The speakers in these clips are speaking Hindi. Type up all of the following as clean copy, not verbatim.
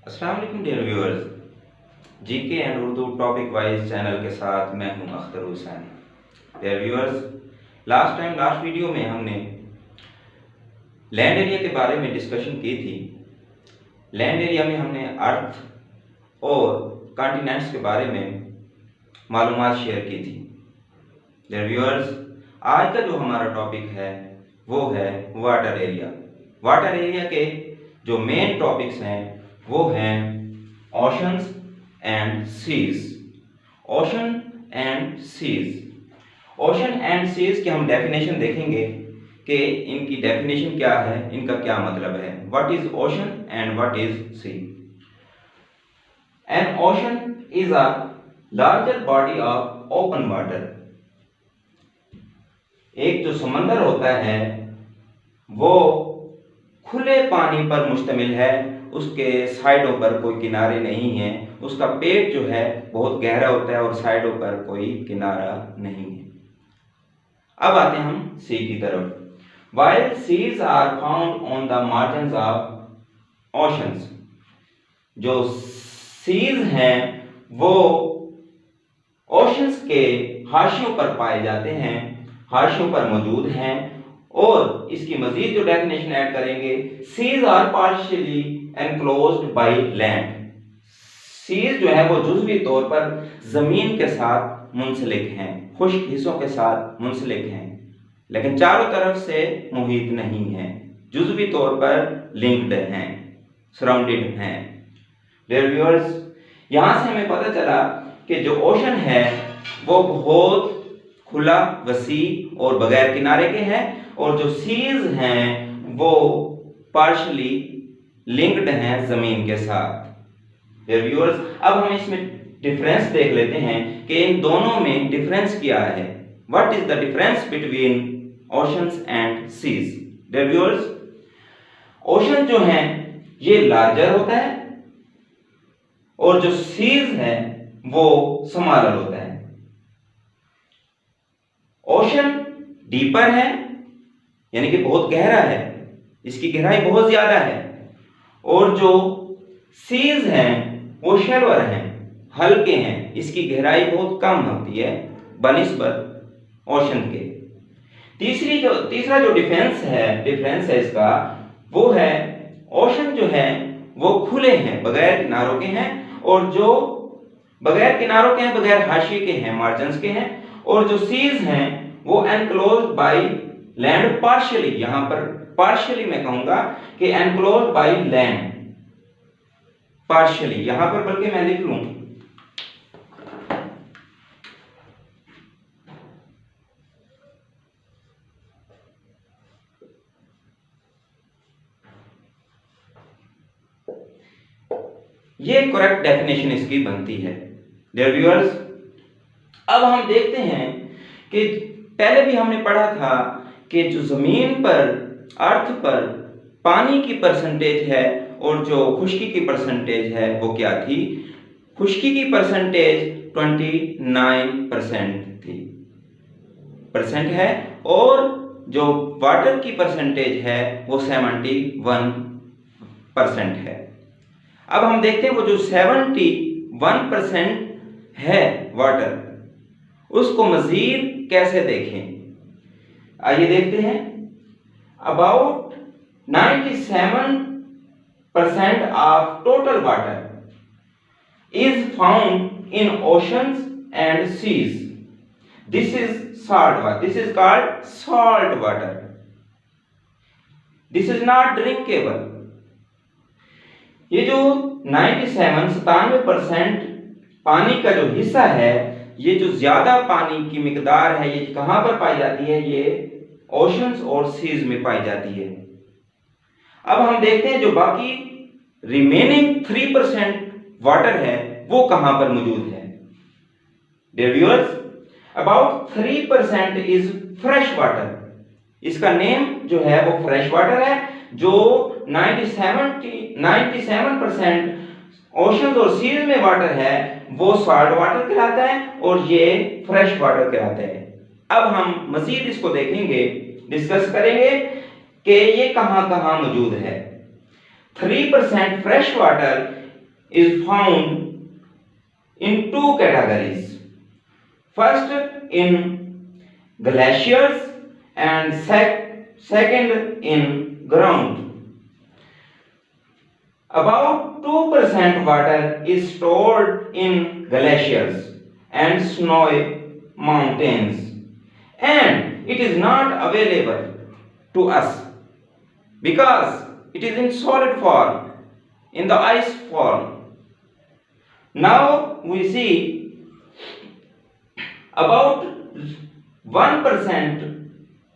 अस्सलाम वालेकुम dear viewers. GK and Urdu topic wise channel के साथ मैं हूं Akhtar Hussain. Dear viewers, last video में हमने लैंड एरिया के बारे में डिस्कशन की थी। लैंड एरिया में हमने अर्थ और कॉन्टिनेंट्स के बारे में मालूमात शेयर की थी। डियर व्यूअर्स, आज का जो हमारा टॉपिक है वो है वाटर एरिया। वाटर एरिया के जो मेन टॉपिक्स हैं वो हैं oceans and seas. Ocean and seas. Ocean and seas की हम डेफिनेशन देखेंगे कि इनकी डेफिनेशन क्या है, इनका क्या मतलब है। What is ocean and what is sea. An ocean is a larger body of open water. एक जो समंदर होता है वो खुले पानी पर मुश्तमिल है, उसके साइडों पर कोई किनारे नहीं है। उसका पेट जो है बहुत गहरा होता है और साइडों पर कोई किनारा नहीं है। अब आते हैं हम सी की तरफ। While seas are found on the margins of oceans. जो सीज हैं वो ओशंस के हाशियों पर पाए जाते हैं, हाशियों पर मौजूद हैं। और इसकी मजीद जो डेफिनेशन ऐड करेंगे, seas are partially enclosed by land. Seas जो है वो जुज़वी तौर पर जमीन के साथ मुंसलिक हैं, खुश्क हिस्सों के साथ मुंसलिक हैं, लेकिन चारों तरफ से मुहित नहीं है, जुज़वी तौर पर लिंक्ड हैं, सराउंडेड हैं। डियर व्यूअर्स, यहां से हमें पता चला कि जो ओशन है वो बहुत खुला, वसी और बगैर किनारे के हैं, और जो सीज हैं वो पार्शली लिंक्ड हैं जमीन के साथ। डियर व्यूअर्स, अब हम इसमें डिफरेंस देख लेते हैं कि इन दोनों में डिफरेंस क्या है। What is the difference between oceans and seas. Dear viewers, ocean जो है ये लार्जर होता है और जो सीज है वो स्मॉलर होता है। ओशन डीपर है, यानी कि बहुत गहरा है, इसकी गहराई बहुत ज्यादा है, और जो सीज हैं वो शैलोअर हैं, हल्के हैं, इसकी गहराई बहुत कम होती है बनिस्बत ओशन के। तीसरा जो डिफरेंस है इसका, वो है ओशन जो है वो खुले हैं, बगैर किनारों के हैं, और जो बगैर किनारों के हैं, बगैर हाशिए के हैं, मार्जिन्स के हैं। और जो सीज हैं वो एनक्लोज्ड बाय लैंड पार्शियली। यहां पर पार्शियली मैं कहूंगा कि एनक्लोज्ड बाय लैंड, पार्शियली यहां पर, बल्कि मैं लिख लूं ये करेक्ट डेफिनेशन इसकी बनती है। डियर व्यूअर्स, अब हम देखते हैं कि पहले भी हमने पढ़ा था कि जो जमीन पर, अर्थ पर पानी की परसेंटेज है और जो खुश्की की परसेंटेज है वो क्या थी। खुश्की की परसेंटेज 29% थी, परसेंट है, और जो वाटर की परसेंटेज है वो 71% है। अब हम देखते हैं वो जो 71% है वाटर, उसको मजीद कैसे देखें। आइए देखते हैं। About 97% of total water is found in oceans and seas. This is salt water, this is called salt water, this is not drinkable. ये जो 97% पानी का जो हिस्सा है, ये जो ज्यादा पानी की मिकदार है, ये कहां पर पाई जाती है, ये ओशंस और सीज में पाई जाती है। अब हम देखते हैं जो बाकी रिमेनिंग 3% वाटर है वो कहां पर मौजूद है। Dear viewers, about 3% is fresh water. इसका नेम जो है वो फ्रेश वाटर है। जो 97% ओशन और सीज में वाटर है वो सॉल्ट वाटर कहलाता है, और ये फ्रेश वाटर कहलाता है। अब हम मजीद इसको देखेंगे, डिस्कस करेंगे कि ये कहां कहां मौजूद है। 3% fresh water is found in two categories. First, in glaciers, and second in ground. About 2% water is stored in glaciers and snowy mountains, and it is not available to us because it is in solid form, in the ice form. Now we see about 1%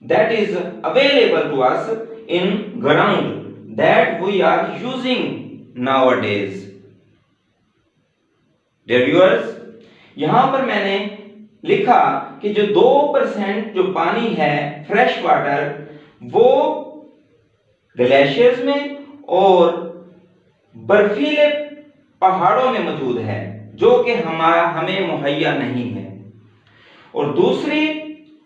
that is available to us in ground that we are using nowadays. Dear viewers, यहां पर मैंने लिखा कि जो 2% जो पानी है फ्रेश वाटर वो ग्लेशियर्स में और बर्फीले पहाड़ों में मौजूद है जो कि हमें मुहैया नहीं है, और दूसरी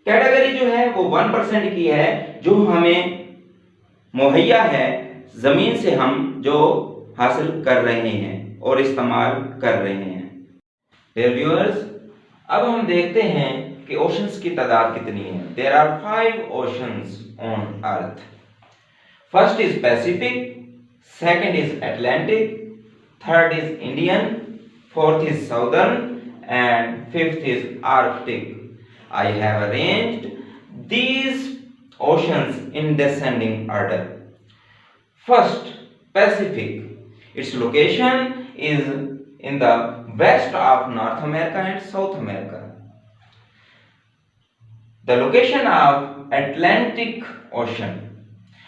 कैटेगरी जो है वो 1% की है जो हमें मुहैया है जमीन से, हम जो हासिल कर रहे हैं और इस्तेमाल कर रहे हैं। डियर व्यूअर्स, अब हम देखते हैं कि ओशंस की तादाद कितनी है। There are 5 oceans on earth. First is Pacific, second is Atlantic, third is Indian, fourth is Southern and fifth is Arctic. I have arranged these oceans in descending order. First, Pacific. Its location is in the west of North America and South America. The location of Atlantic Ocean.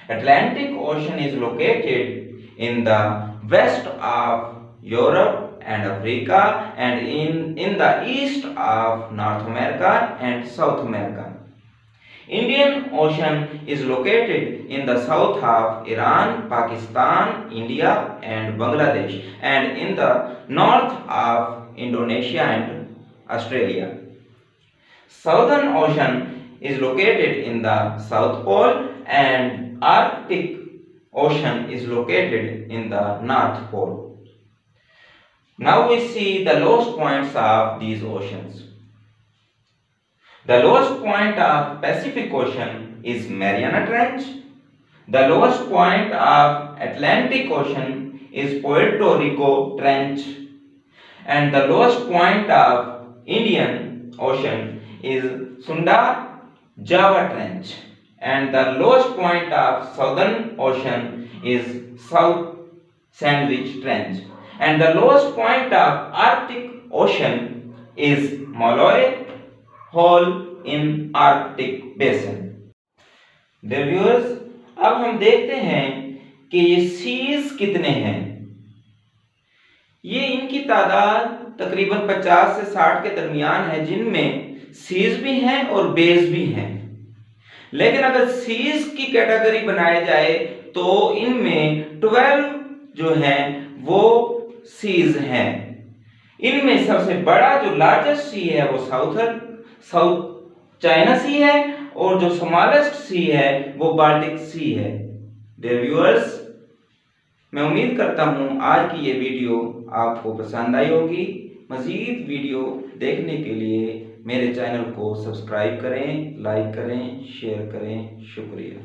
Atlantic Ocean is located in the west of Europe and Africa, and in the east of North America and South America. Indian Ocean is located in the south of Iran, Pakistan, India and Bangladesh, and in the north of Indonesia and Australia. Southern Ocean is located in the South Pole, and Arctic Ocean is located in the North Pole. Now we see the lowest points of these oceans. The lowest point of Pacific Ocean is Mariana Trench. The lowest point of Atlantic Ocean is Puerto Rico Trench. And the lowest point of Indian Ocean is Sunda Java Trench. And the lowest point of Southern Ocean is South Sandwich Trench. And the lowest point of Arctic Ocean is Malloy Hole in Arctic Basin. Dear viewers, अब हम देखते हैं कि ये सीज कितने हैं। ये इनकी तादाद तकरीबन 50 से 60 के दरमियान है, जिनमें सीज भी हैं और बेस भी हैं। लेकिन अगर सीज की कैटेगरी बनाई जाए तो इनमें 12 जो हैं वो सीज हैं। इनमें सबसे बड़ा जो लार्जेस्ट सी है वो साउथ चाइना सी है, और जो स्मॉलेस्ट सी है वो बाल्टिक सी है। डियर व्यूअर्स, मैं उम्मीद करता हूं आज की ये वीडियो आपको पसंद आई होगी। मजीद वीडियो देखने के लिए मेरे चैनल को सब्सक्राइब करें, लाइक करें, शेयर करें। शुक्रिया।